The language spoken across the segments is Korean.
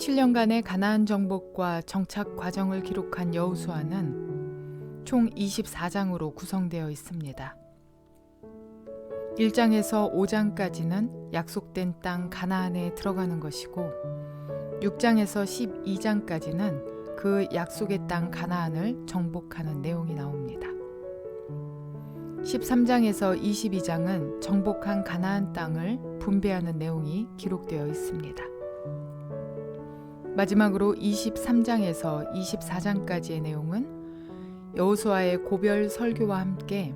7년간의 가나안 정복과 정착 과정을 기록한 여호수아는 총 24장으로 구성되어 있습니다. 1장에서 5장까지는 약속된 땅 가나안에 들어가는 것이고 6장에서 12장까지는 그 약속의 땅 가나안을 정복하는 내용이 나옵니다. 13장에서 22장은 정복한 가나안 땅을 분배하는 내용이 기록되어 있습니다. 마지막으로 23장에서 24장까지의 내용은 여호수아의 고별 설교와 함께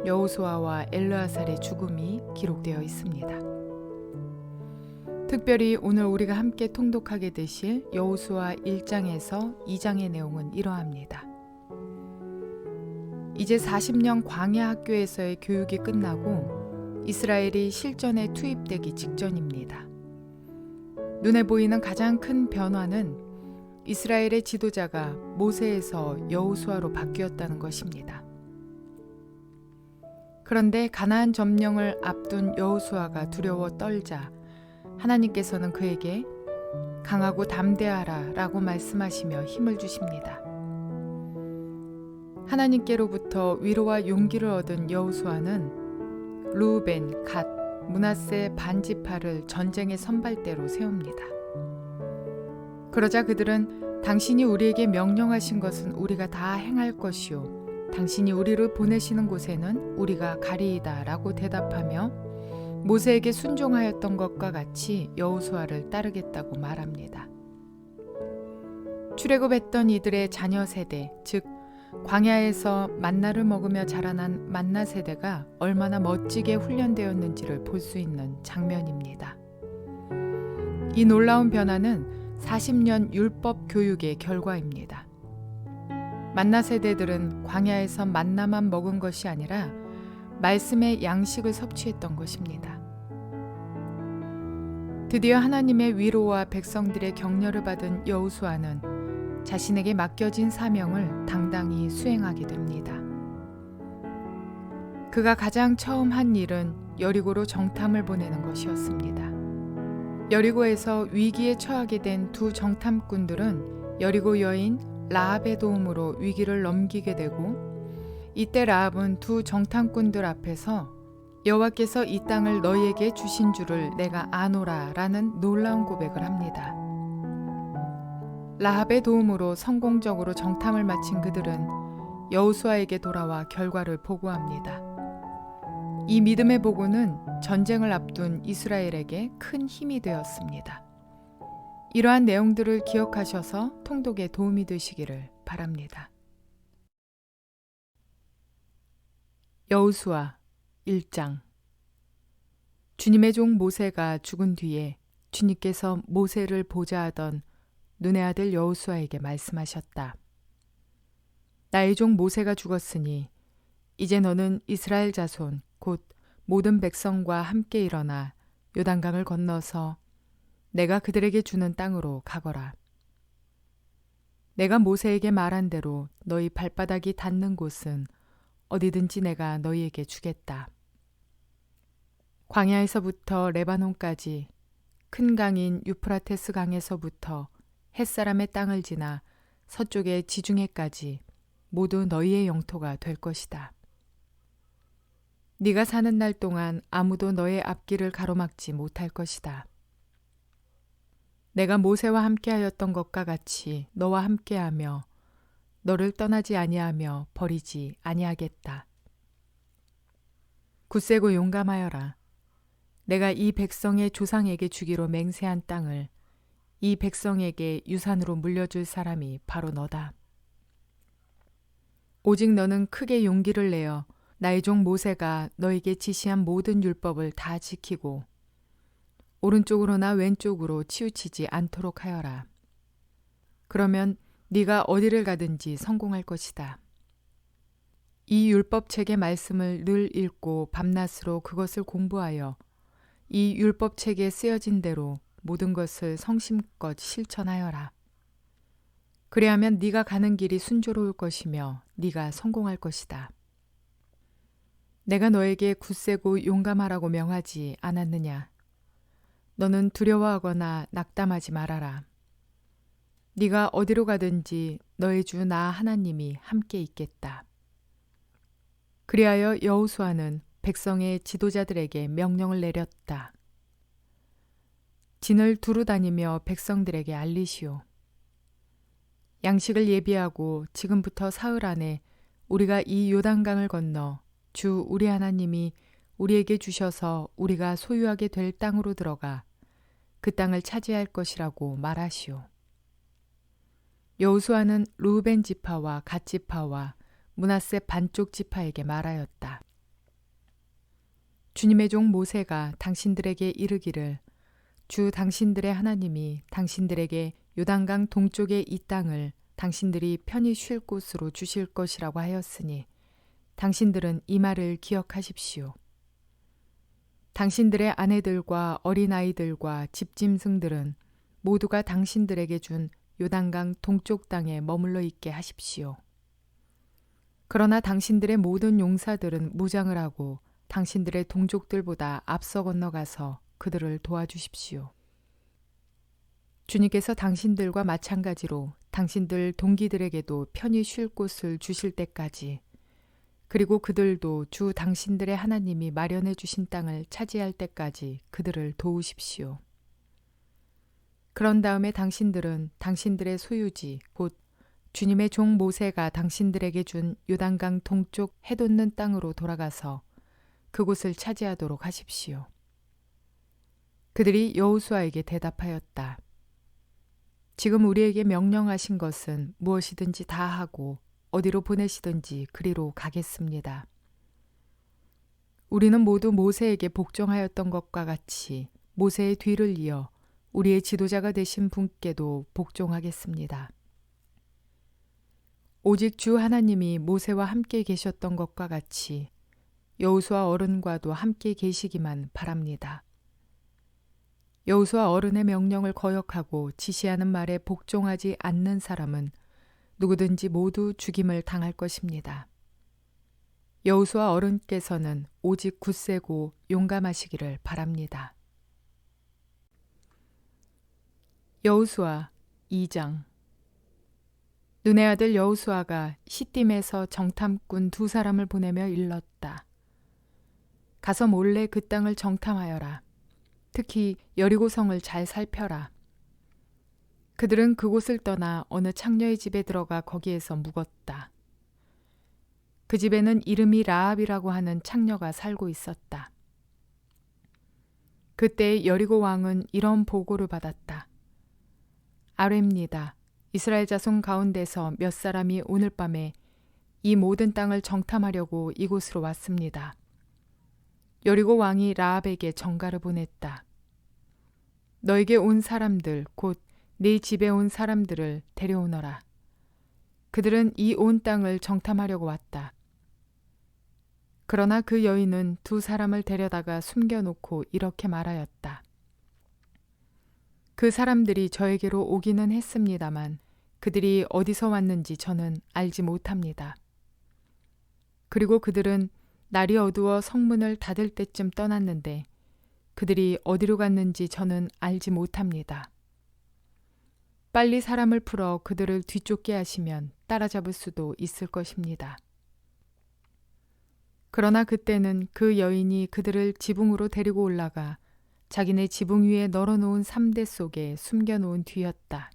여호수아와 엘르아살의 죽음이 기록되어 있습니다. 특별히 오늘 우리가 함께 통독하게 되실 여호수아 1장에서 2장의 내용은 이러합니다. 이제 40년 광야 학교에서의 교육이 끝나고 이스라엘이 실전에 투입되기 직전입니다. 눈에 보이는 가장 큰 변화는 이스라엘의 지도자가 모세에서 여호수아로 바뀌었다는 것입니다. 그런데 가나안 점령을 앞둔 여호수아가 두려워 떨자 하나님께서는 그에게 강하고 담대하라 라고 말씀하시며 힘을 주십니다. 하나님께로부터 위로와 용기를 얻은 여호수아는 르우벤, 갓, 므낫세 반지파를 전쟁의 선발대로 세웁니다. 그러자 그들은 당신이 우리에게 명령하신 것은 우리가 다 행할 것이요 당신이 우리를 보내시는 곳에는 우리가 가리이다 라고 대답하며 모세에게 순종하였던 것과 같이 여호수아를 따르겠다고 말합니다. 출애굽했던 이들의 자녀 세대, 즉 광야에서 만나를 먹으며 자라난 만나 세대가 얼마나 멋지게 훈련되었는지를 볼 수 있는 장면입니다. 이 놀라운 변화는 40년 율법 교육의 결과입니다. 만나 세대들은 광야에서 만나만 먹은 것이 아니라 말씀의 양식을 섭취했던 것입니다. 드디어 하나님의 위로와 백성들의 격려를 받은 여호수아는 자신에게 맡겨진 사명을 당당히 수행하게 됩니다. 그가 가장 처음 한 일은 여리고로 정탐을 보내는 것이었습니다. 여리고에서 위기에 처하게 된 두 정탐꾼들은 여리고 여인 라합의 도움으로 위기를 넘기게 되고 이때 라합은 두 정탐꾼들 앞에서 여호와께서 이 땅을 너희에게 주신 줄을 내가 아노라 라는 놀라운 고백을 합니다. 라합의 도움으로 성공적으로 정탐을 마친 그들은 여호수아에게 돌아와 결과를 보고합니다. 이 믿음의 보고는 전쟁을 앞둔 이스라엘에게 큰 힘이 되었습니다. 이러한 내용들을 기억하셔서 통독에 도움이 되시기를 바랍니다. 여호수아 1장. 주님의 종 모세가 죽은 뒤에 주님께서 모세를 보좌하던 눈의 아들 여호수아에게 말씀하셨다. 나의 종 모세가 죽었으니 이제 너는 이스라엘 자손 곧 모든 백성과 함께 일어나 요단강을 건너서 내가 그들에게 주는 땅으로 가거라. 내가 모세에게 말한 대로 너희 발바닥이 닿는 곳은 어디든지 내가 너희에게 주겠다. 광야에서부터 레바논까지 큰 강인 유프라테스 강에서부터 햇사람의 땅을 지나 서쪽의 지중해까지 모두 너희의 영토가 될 것이다. 네가 사는 날 동안 아무도 너의 앞길을 가로막지 못할 것이다. 내가 모세와 함께하였던 것과 같이 너와 함께하며 너를 떠나지 아니하며 버리지 아니하겠다. 굳세고 용감하여라. 내가 이 백성의 조상에게 주기로 맹세한 땅을 이 백성에게 유산으로 물려줄 사람이 바로 너다. 오직 너는 크게 용기를 내어 나의 종 모세가 너에게 지시한 모든 율법을 다 지키고 오른쪽으로나 왼쪽으로 치우치지 않도록 하여라. 그러면 네가 어디를 가든지 성공할 것이다. 이 율법책의 말씀을 늘 읽고 밤낮으로 그것을 공부하여 이 율법책에 쓰여진 대로 모든 것을 성심껏 실천하여라. 그리하면 네가 가는 길이 순조로울 것이며 네가 성공할 것이다. 내가 너에게 굳세고 용감하라고 명하지 않았느냐? 너는 두려워하거나 낙담하지 말아라. 네가 어디로 가든지 너의 주 나 하나님이 함께 있겠다. 그리하여 여호수아는 백성의 지도자들에게 명령을 내렸다. 진을 두루 다니며 백성들에게 알리시오. 양식을 예비하고 지금부터 사흘 안에 우리가 이 요단강을 건너 주 우리 하나님이 우리에게 주셔서 우리가 소유하게 될 땅으로 들어가 그 땅을 차지할 것이라고 말하시오. 여호수아는 르우벤 지파와 갓 지파와 므낫세 반쪽 지파에게 말하였다. 주님의 종 모세가 당신들에게 이르기를 주 당신들의 하나님이 당신들에게 요단강 동쪽의 이 땅을 당신들이 편히 쉴 곳으로 주실 것이라고 하였으니 당신들은 이 말을 기억하십시오. 당신들의 아내들과 어린아이들과 집짐승들은 모두가 당신들에게 준 요단강 동쪽 땅에 머물러 있게 하십시오. 그러나 당신들의 모든 용사들은 무장을 하고 당신들의 동족들보다 앞서 건너가서 그들을 도와주십시오. 주님께서 당신들과 마찬가지로 당신들 동기들에게도 편히 쉴 곳을 주실 때까지 그리고 그들도 주 당신들의 하나님이 마련해 주신 땅을 차지할 때까지 그들을 도우십시오. 그런 다음에 당신들은 당신들의 소유지 곧 주님의 종 모세가 당신들에게 준 요단강 동쪽 해돋는 땅으로 돌아가서 그곳을 차지하도록 하십시오. 그들이 여호수아에게 대답하였다. 지금 우리에게 명령하신 것은 무엇이든지 다 하고 어디로 보내시든지 그리로 가겠습니다. 우리는 모두 모세에게 복종하였던 것과 같이 모세의 뒤를 이어 우리의 지도자가 되신 분께도 복종하겠습니다. 오직 주 하나님이 모세와 함께 계셨던 것과 같이 여호수아 어른과도 함께 계시기만 바랍니다. 여호수아 어른의 명령을 거역하고 지시하는 말에 복종하지 않는 사람은 누구든지 모두 죽임을 당할 것입니다. 여호수아 어른께서는 오직 굳세고 용감하시기를 바랍니다. 여호수아 2장. 눈의 아들 여호수아가 시딤에서 정탐꾼 2사람을 보내며 일렀다. 가서 몰래 그 땅을 정탐하여라. 특히 여리고성을 잘 살펴라. 그들은 그곳을 떠나 어느 창녀의 집에 들어가 거기에서 묵었다. 그 집에는 이름이 라합이라고 하는 창녀가 살고 있었다. 그때 여리고 왕은 이런 보고를 받았다. 아뢰입니다. 이스라엘 자손 가운데서 몇 사람이 오늘 밤에 이 모든 땅을 정탐하려고 이곳으로 왔습니다. 여리고 왕이 라합에게 전가를 보냈다. 너에게 온 사람들 곧 네 집에 온 사람들을 데려오너라. 그들은 이 온 땅을 정탐하려고 왔다. 그러나 그 여인은 2사람을 데려다가 숨겨놓고 이렇게 말하였다. 그 사람들이 저에게로 오기는 했습니다만 그들이 어디서 왔는지 저는 알지 못합니다. 그리고 그들은 날이 어두워 성문을 닫을 때쯤 떠났는데 그들이 어디로 갔는지 저는 알지 못합니다. 빨리 사람을 풀어 그들을 뒤쫓게 하시면 따라잡을 수도 있을 것입니다. 그러나 그때는 그 여인이 그들을 지붕으로 데리고 올라가 자기네 지붕 위에 널어놓은 삼대 속에 숨겨놓은 뒤였다.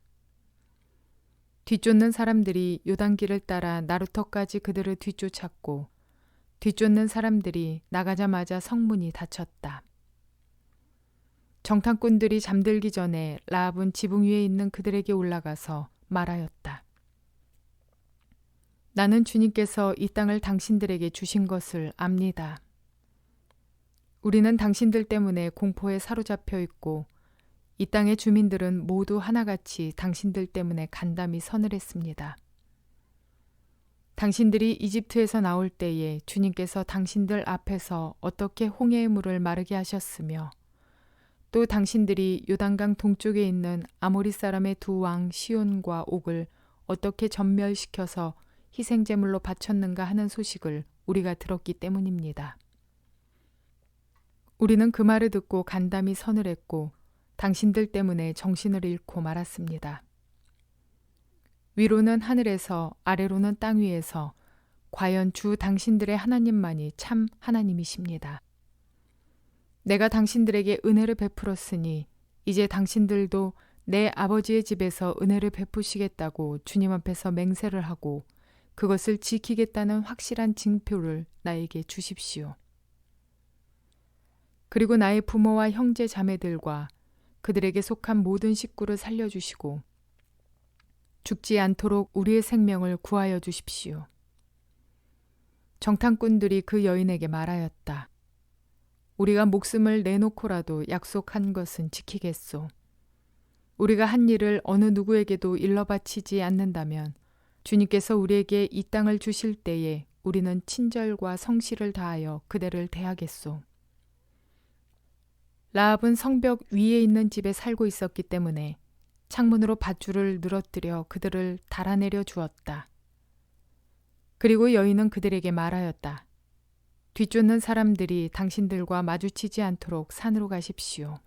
뒤쫓는 사람들이 요단길을 따라 나루터까지 그들을 뒤쫓았고 뒤쫓는 사람들이 나가자마자 성문이 닫혔다. 정탐꾼들이 잠들기 전에 라합은 지붕 위에 있는 그들에게 올라가서 말하였다. 나는 주님께서 이 땅을 당신들에게 주신 것을 압니다. 우리는 당신들 때문에 공포에 사로잡혀 있고 이 땅의 주민들은 모두 하나같이 당신들 때문에 간담이 서늘했습니다. 당신들이 이집트에서 나올 때에 주님께서 당신들 앞에서 어떻게 홍해의 물을 마르게 하셨으며 또 당신들이 요단강 동쪽에 있는 아모리 사람의 2왕 시온과 옥을 어떻게 전멸시켜서 희생제물로 바쳤는가 하는 소식을 우리가 들었기 때문입니다. 우리는 그 말을 듣고 간담이 서늘했고 당신들 때문에 정신을 잃고 말았습니다. 위로는 하늘에서 아래로는 땅 위에서 과연 주 당신들의 하나님만이 참 하나님이십니다. 내가 당신들에게 은혜를 베풀었으니 이제 당신들도 내 아버지의 집에서 은혜를 베푸시겠다고 주님 앞에서 맹세를 하고 그것을 지키겠다는 확실한 징표를 나에게 주십시오. 그리고 나의 부모와 형제 자매들과 그들에게 속한 모든 식구를 살려주시고 죽지 않도록 우리의 생명을 구하여 주십시오. 정탐꾼들이 그 여인에게 말하였다. 우리가 목숨을 내놓고라도 약속한 것은 지키겠소. 우리가 한 일을 어느 누구에게도 일러 바치지 않는다면 주님께서 우리에게 이 땅을 주실 때에 우리는 친절과 성실을 다하여 그대를 대하겠소. 라합은 성벽 위에 있는 집에 살고 있었기 때문에 창문으로 밧줄을 늘어뜨려 그들을 달아내려 주었다. 그리고 여인은 그들에게 말하였다. 뒤쫓는 사람들이 당신들과 마주치지 않도록 산으로 가십시오.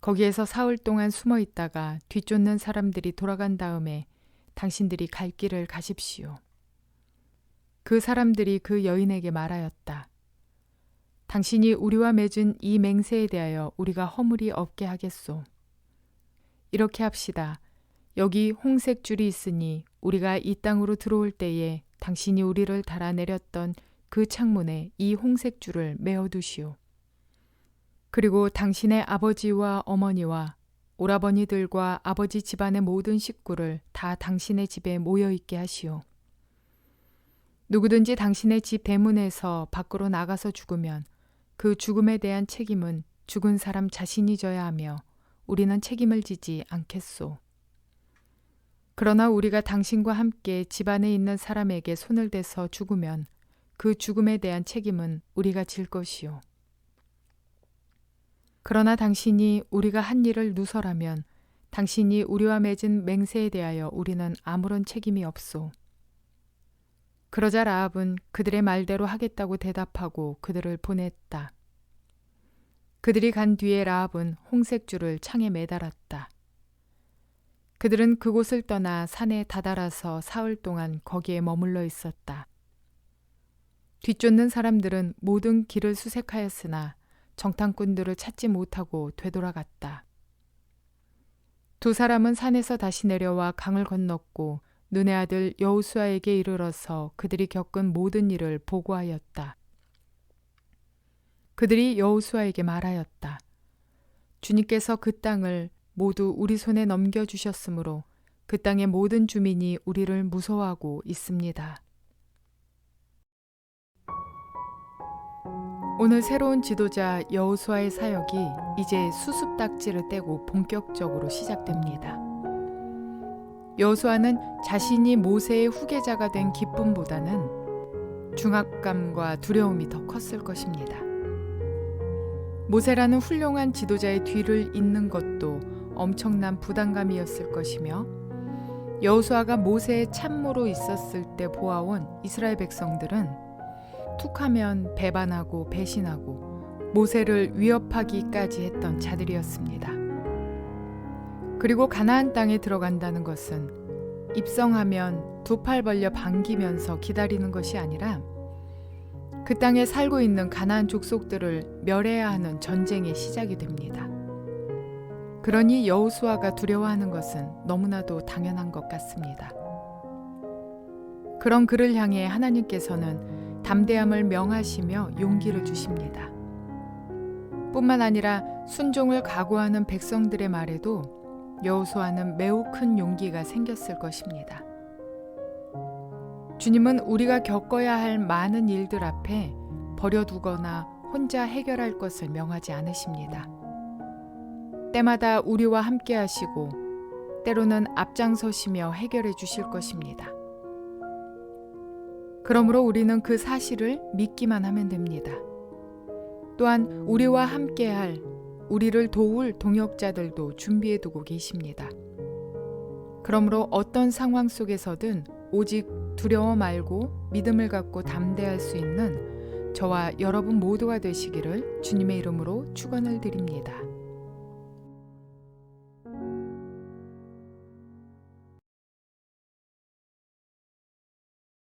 거기에서 사흘 동안 숨어 있다가 뒤쫓는 사람들이 돌아간 다음에 당신들이 갈 길을 가십시오. 그 사람들이 그 여인에게 말하였다. 당신이 우리와 맺은 이 맹세에 대하여 우리가 허물이 없게 하겠소. 이렇게 합시다. 여기 홍색 줄이 있으니 우리가 이 땅으로 들어올 때에 당신이 우리를 달아내렸던 그 창문에 이 홍색 줄을 메어두시오. 그리고 당신의 아버지와 어머니와 오라버니들과 아버지 집안의 모든 식구를 다 당신의 집에 모여있게 하시오. 누구든지 당신의 집 대문에서 밖으로 나가서 죽으면 그 죽음에 대한 책임은 죽은 사람 자신이 져야 하며 우리는 책임을 지지 않겠소. 그러나 우리가 당신과 함께 집안에 있는 사람에게 손을 대서 죽으면 그 죽음에 대한 책임은 우리가 질 것이요. 그러나 당신이 우리가 한 일을 누설하면 당신이 우리와 맺은 맹세에 대하여 우리는 아무런 책임이 없소. 그러자 라합은 그들의 말대로 하겠다고 대답하고 그들을 보냈다. 그들이 간 뒤에 라합은 홍색 줄을 창에 매달았다. 그들은 그곳을 떠나 산에 다다라서 사흘 동안 거기에 머물러 있었다. 뒤쫓는 사람들은 모든 길을 수색하였으나 정탐꾼들을 찾지 못하고 되돌아갔다. 두 사람은 산에서 다시 내려와 강을 건넜고 눈의 아들 여호수아에게 이르러서 그들이 겪은 모든 일을 보고하였다. 그들이 여호수아에게 말하였다. 주님께서 그 땅을 모두 우리 손에 넘겨주셨으므로 그 땅의 모든 주민이 우리를 무서워하고 있습니다. 오늘 새로운 지도자 여호수아의 사역이 이제 수습딱지를 떼고 본격적으로 시작됩니다. 여호수아는 자신이 모세의 후계자가 된 기쁨보다는 중압감과 두려움이 더 컸을 것입니다. 모세라는 훌륭한 지도자의 뒤를 잇는 것도 엄청난 부담감이었을 것이며 여호수아가 모세의 참모로 있었을 때 보아온 이스라엘 백성들은 툭하면 배반하고 배신하고 모세를 위협하기까지 했던 자들이었습니다. 그리고 가나안 땅에 들어간다는 것은 입성하면 두 팔 벌려 반기면서 기다리는 것이 아니라 그 땅에 살고 있는 가나안 족속들을 멸해야 하는 전쟁의 시작이 됩니다. 그러니 여호수아가 두려워하는 것은 너무나도 당연한 것 같습니다. 그런 그를 향해 하나님께서는 담대함을 명하시며 용기를 주십니다. 뿐만 아니라 순종을 각오하는 백성들의 말에도 여호수아는 매우 큰 용기가 생겼을 것입니다. 주님은 우리가 겪어야 할 많은 일들 앞에 버려두거나 혼자 해결할 것을 명하지 않으십니다. 때마다 우리와 함께 하시고 때로는 앞장서시며 해결해 주실 것입니다. 그러므로 우리는 그 사실을 믿기만 하면 됩니다. 또한 우리와 함께할, 우리를 도울 동역자들도 준비해 두고 계십니다. 그러므로 어떤 상황 속에서든 오직 두려워 말고 믿음을 갖고 담대할 수 있는 저와 여러분 모두가 되시기를 주님의 이름으로 축원을 드립니다.